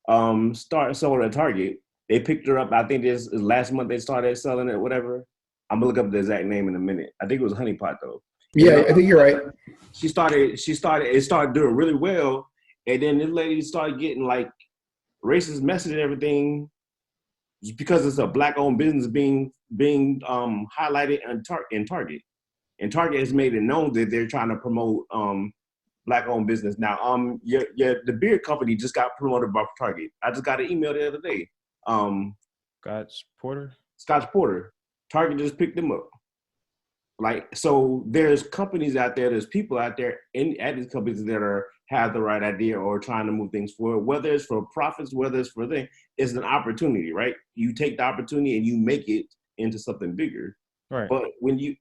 S3: sold at Target. They picked her up. I think this last month they started selling it, whatever. I'm gonna look up the exact name in a minute. I think it was Honey Pot though.
S4: Yeah, I think you're right.
S3: It started doing really well. And then this lady started getting like racist message and everything, because it's a Black owned business being highlighted in Target. And Target has made it known that they're trying to promote Black owned business. Now, the beer company just got promoted by Target. I just got an email the other day. Scotch Porter. Target just picked them up. Like, so there's companies out there, there's people out there at these companies that are have the right idea or trying to move things forward, whether it's for profits, whether it's for things, it's an opportunity, right? You take the opportunity and you make it into something bigger.
S2: Right.
S3: But when you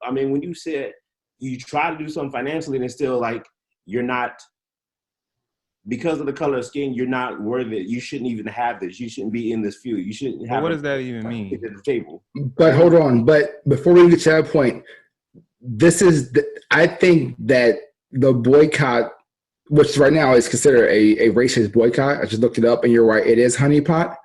S3: said you try to do something financially and it's still like you're not, because of the color of skin, you're not worthy. You shouldn't even have this. You shouldn't be in this field. You shouldn't have.
S2: What does that even mean?
S3: At the table.
S4: But hold on. But before we get to that point, I think that the boycott, which right now is considered a racist boycott, I just looked it up, and you're right, it is honeypot,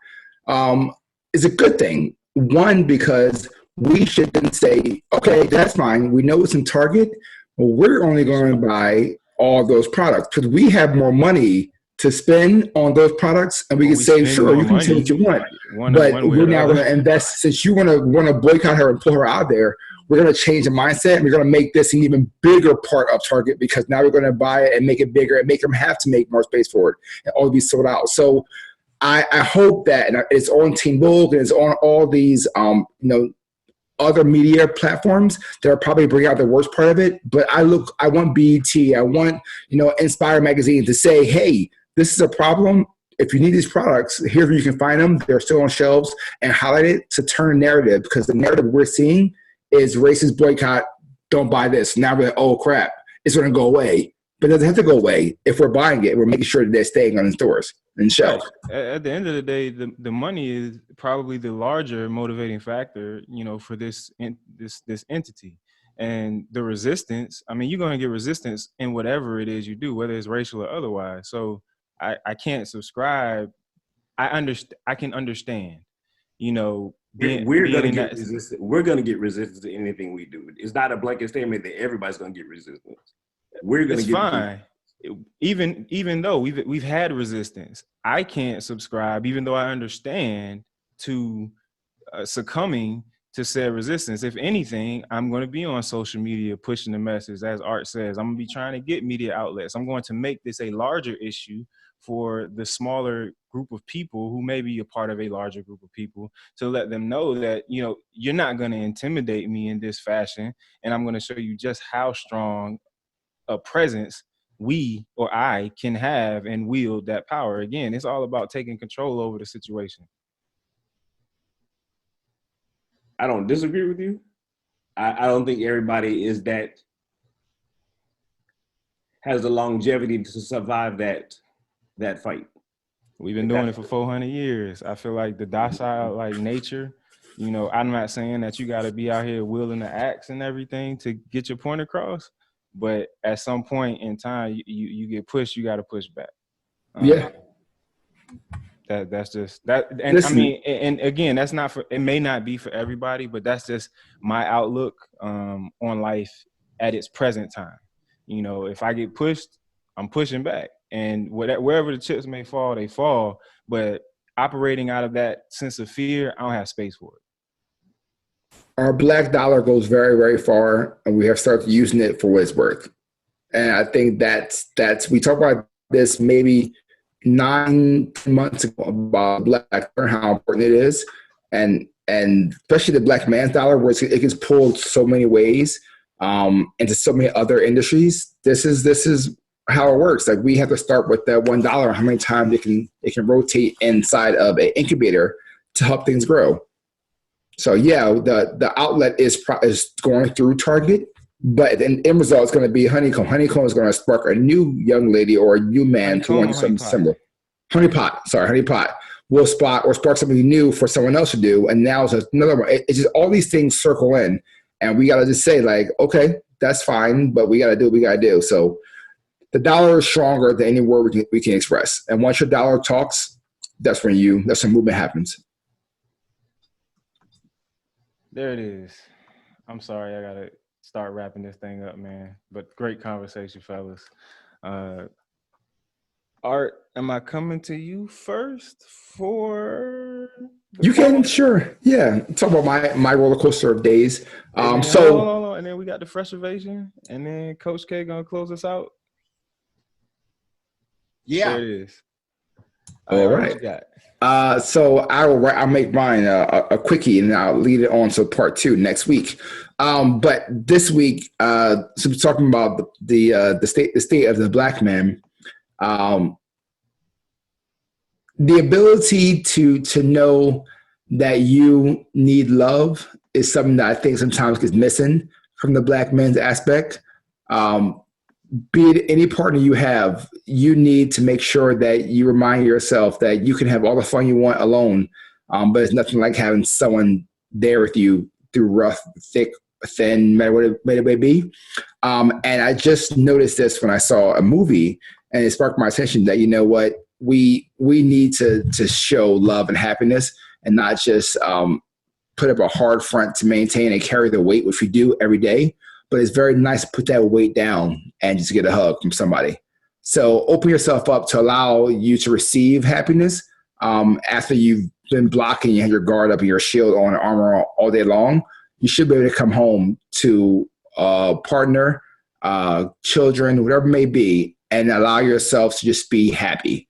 S4: is a good thing. One, because we should then say, okay, that's fine. We know it's in Target, but we're only going to buy all those products because we have more money to spend on those products, and we can say, sure, you can say what you want, but we're now going to invest. Since you want to boycott her and pull her out there, we're going to change the mindset, and we're going to make this an even bigger part of Target because now we're going to buy it and make it bigger and make them have to make more space for it and all be sold out. So I hope that, and it's on Teen Vogue and it's on all these other media platforms that are probably bringing out the worst part of it. But I want BET, I want Inspire Magazine to say, hey, this is a problem. If you need these products, here's where you can find them. They're still on shelves, and highlight it to turn a narrative, because the narrative we're seeing is racist boycott, don't buy this. Now we're like, oh crap, it's going to go away. But it doesn't have to go away. If we're buying it, we're making sure that they're staying on the stores and shelves.
S2: At the end of the day, the money is probably the larger motivating factor, for this entity. And the resistance, I mean, you're going to get resistance in whatever it is you do, whether it's racial or otherwise. So I can't subscribe. I can understand,
S3: we're going to get resistance. We're going to get resistance to anything we do. It's not a blanket statement that everybody's going to get resistance. We're going to get
S2: fine. Even though we've had resistance, I can't subscribe, even though I understand, to succumbing to said resistance. If anything, I'm going to be on social media pushing the message, as Art says. I'm going to be trying to get media outlets. I'm going to make this a larger issue for the smaller group of people who may be a part of a larger group of people, to let them know that, you're not going to intimidate me in this fashion. And I'm going to show you just how strong a presence we or I can have and wield that power. Again, it's all about taking control over the situation.
S3: I don't disagree with you. I don't think everybody has the longevity to survive that fight.
S2: We've been doing it for 400 years. I feel like the docile, like nature, I'm not saying that you got to be out here wielding the axe and everything to get your point across. But at some point in time, you get pushed, you got to push back.
S4: Yeah.
S2: That's just that. And listen, I mean, and again, that's not for, it may not be for everybody, but that's just my outlook on life at its present time. If I get pushed, I'm pushing back, and wherever the chips may fall, they fall. But operating out of that sense of fear, I don't have space for it.
S4: Our black dollar goes very, very far, and we have started using it for what it's worth. And I think that's we talked about this maybe 9 months ago about black dollar, how important it is, and especially the black man's dollar, where it gets pulled so many ways into so many other industries. This is how it works. Like, we have to start with that $1, how many times it can rotate inside of an incubator to help things grow. So yeah, the outlet is going through Target, but the end result is going to be Honeycomb. Honeycomb is going to spark a new young lady or a new man to want something similar. Honeypot will spark something new for someone else to do, and now it's another one. It's just all these things circle in, and we got to just say, like, okay, that's fine, but we got to do what we got to do. So the dollar is stronger than any word we can express, and once your dollar talks, that's when movement happens.
S2: There it is. I'm sorry, I gotta start wrapping this thing up, man. But great conversation, fellas. Art, am I coming to you first for?
S4: You can, sure. Yeah. Talk about my roller coaster of days.
S2: And then we got the fresh evasion, and then Coach K gonna close us out.
S1: Yeah.
S2: There it is.
S4: All right. What you got? So I'll make mine a quickie, and I'll lead it on to part 2 next week. But this week, so we're talking about the state of the black man. The ability to know that you need love is something that I think sometimes gets missing from the black men's aspect. Be it any partner you have, you need to make sure that you remind yourself that you can have all the fun you want alone, but it's nothing like having someone there with you through rough, thick, thin, no matter what it may be. And I just noticed this when I saw a movie, and it sparked my attention that, you know what, we need to show love and happiness, and not just put up a hard front to maintain and carry the weight, which we do every day. But it's very nice to put that weight down and just get a hug from somebody. So open yourself up to allow you to receive happiness after you've been blocking, you have your guard up and your shield on, armor all day long. You should be able to come home to a partner, children, whatever it may be, and allow yourself to just be happy.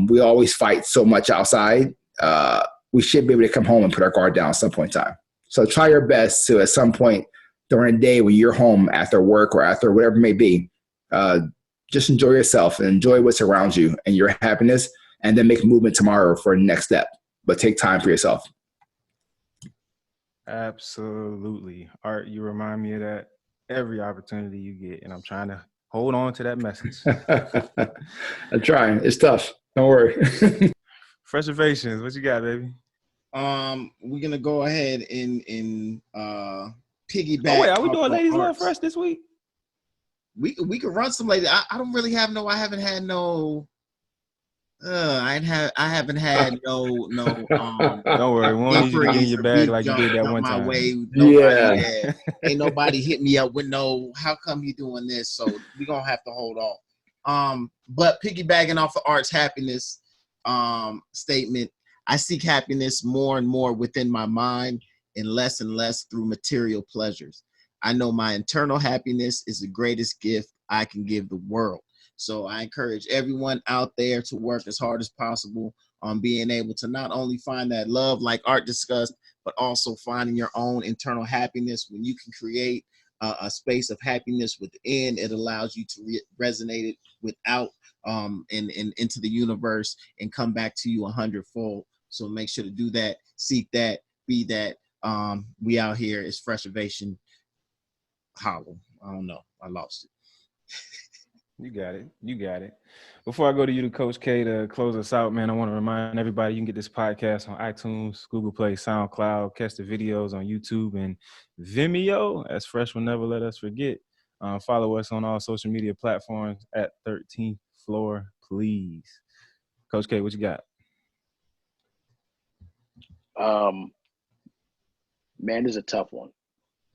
S4: We always fight so much outside. We should be able to come home and put our guard down at some point in time. So try your best to, at some point during the day when you're home after work or after whatever it may be, just enjoy yourself and enjoy what's around you and your happiness, and then make movement tomorrow for the next step. But take time for yourself.
S2: Absolutely. Art, you remind me of that every opportunity you get, and I'm trying to hold on to that message.
S4: I'm trying. It's tough. Don't worry.
S2: Frustrations. What you got, baby?
S1: We're gonna go ahead and piggyback.
S2: Oh wait, are we
S1: off
S2: doing
S1: of
S2: ladies love
S1: Art's.
S2: first this week?
S1: We could run some ladies. I don't really have no. I haven't had no. I haven't had no.
S2: Don't worry, we won't need you to get in your bag like you did that one time.
S4: Yeah.
S1: Ain't nobody hit me up with no. How come you doing this? So we gonna have to hold off. But piggybacking off of Art's happiness statement, I seek happiness more and more within my mind and less through material pleasures. I know my internal happiness is the greatest gift I can give the world. So I encourage everyone out there to work as hard as possible on being able to not only find that love like Art discussed, but also finding your own internal happiness. When you can create a space of happiness within, it allows you to resonate it without and into the universe and come back to you 100-fold. So make sure to do that, seek that, be that. We out here is Freshovation Hollow. I don't know. I lost it.
S2: You got it. You got it. Before I go to you, to Coach K, to close us out, man, I want to remind everybody you can get this podcast on iTunes, Google Play, SoundCloud, catch the videos on YouTube and Vimeo, as Fresh will never let us forget. Follow us on all social media platforms at 13th Floor, please. Coach K, what you got?
S5: Man, this is a tough one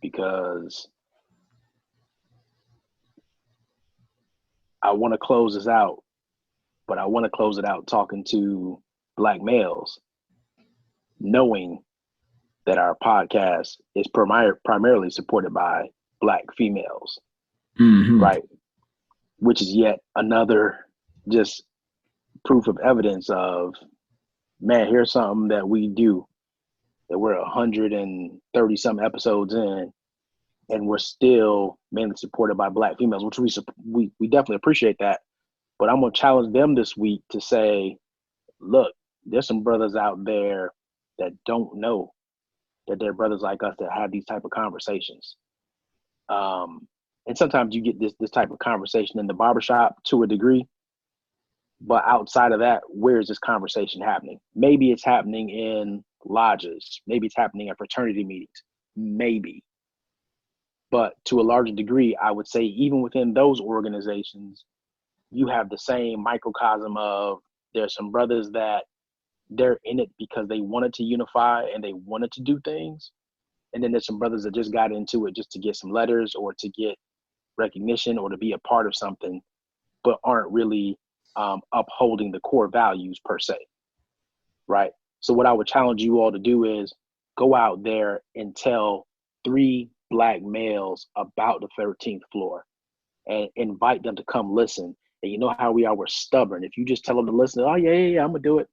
S5: because I want to close this out, but I want to close it out talking to Black males, knowing that our podcast is primarily supported by Black females, right? Which is yet another just proof of evidence of, man, here's something that we do, that we're 130 some episodes in, and we're still mainly supported by Black females, which we definitely appreciate that. But I'm gonna challenge them this week to say, look, there's some brothers out there that don't know that they're brothers like us that have these type of conversations. And sometimes you get this type of conversation in the barbershop to a degree, but outside of that, where is this conversation happening? Maybe it's happening in lodges, maybe it's happening at fraternity meetings, maybe. But to a larger degree, I would say even within those organizations, you have the same microcosm of, there's some brothers that they're in it because they wanted to unify and they wanted to do things. And then there's some brothers that just got into it just to get some letters or to get recognition or to be a part of something, but aren't really upholding the core values per se, right? So what I would challenge you all to do is go out there and tell 3 Black males about the 13th floor and invite them to come listen. And you know how we are, we're stubborn. If you just tell them to listen, oh yeah, I'm gonna do it.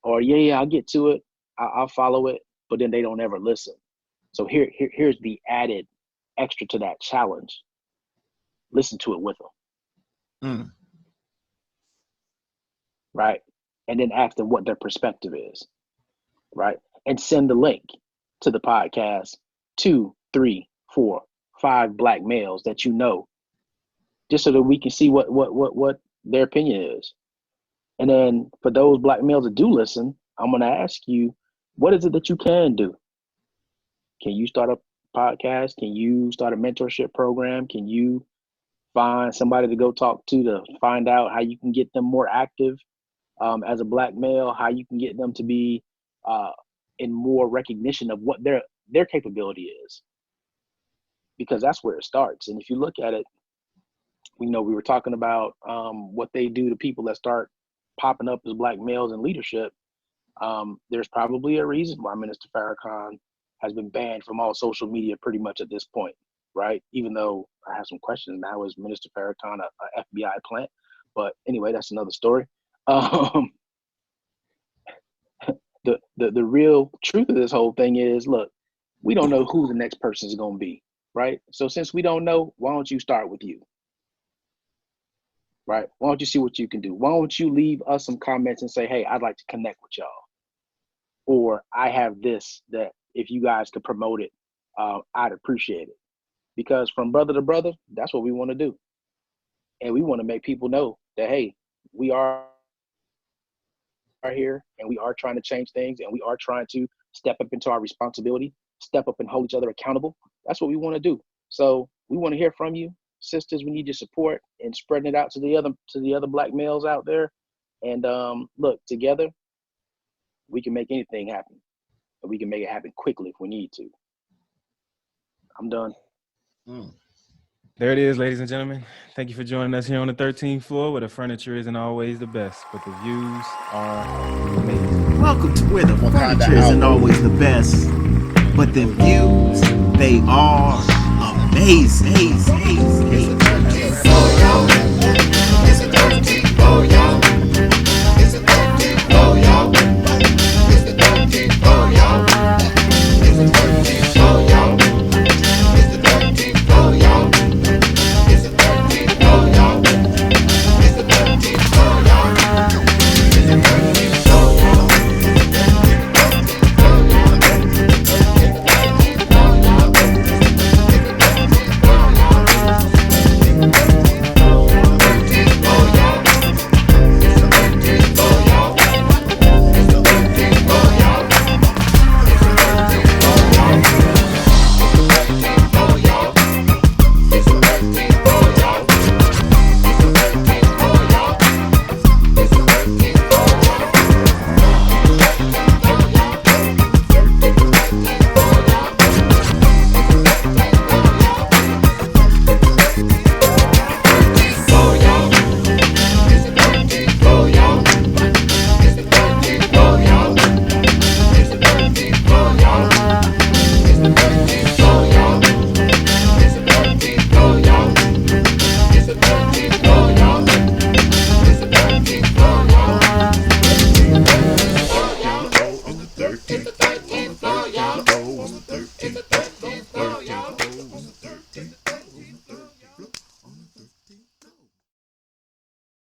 S5: Or yeah, I'll get to it. I'll follow it. But then they don't ever listen. So here's the added extra to that challenge. Listen to it with them. right? And then ask them what their perspective is, right? And send the link to the podcast 2, 3, 4, 5 black males that you know, just so that we can see what their opinion is. And then for those black males that do listen, I'm going to ask you, what is it that you can do? Can you start a podcast? Can you start a mentorship program? Can you find somebody to go talk to find out how you can get them more active as a black male, how you can get them to be in more recognition of what their capability is? Because that's where it starts. And if you look at it, we were talking about what they do to people that start popping up as black males in leadership. There's probably a reason why Minister Farrakhan has been banned from all social media pretty much at this point, right? Even though I have some questions now, is Minister Farrakhan a FBI plant? But anyway, that's another story. The real truth of this whole thing is, look, we don't know who the next person is going to be, right? So since we don't know, why don't you start with you? Right? Why don't you see what you can do? Why don't you leave us some comments and say, hey, I'd like to connect with y'all. Or I have this that if you guys could promote it, I'd appreciate it. Because from brother to brother, that's what we want to do. And we want to make people know that, hey, we are here and we are trying to change things and we are trying to step up into our responsibility, step up and hold each other accountable. That's what we want to do. So we want to hear from you. Sisters, we need your support and spreading it out to the other black males out there. And look, together, we can make anything happen. And we can make it happen quickly if we need to. I'm done.
S2: There it is, ladies and gentlemen. Thank you for joining us here on the 13th floor, where the furniture isn't always the best, but the views are amazing.
S1: Welcome to where the furniture isn't always the best, but the views, they are amazing.
S6: It's a 13th floor, y'all.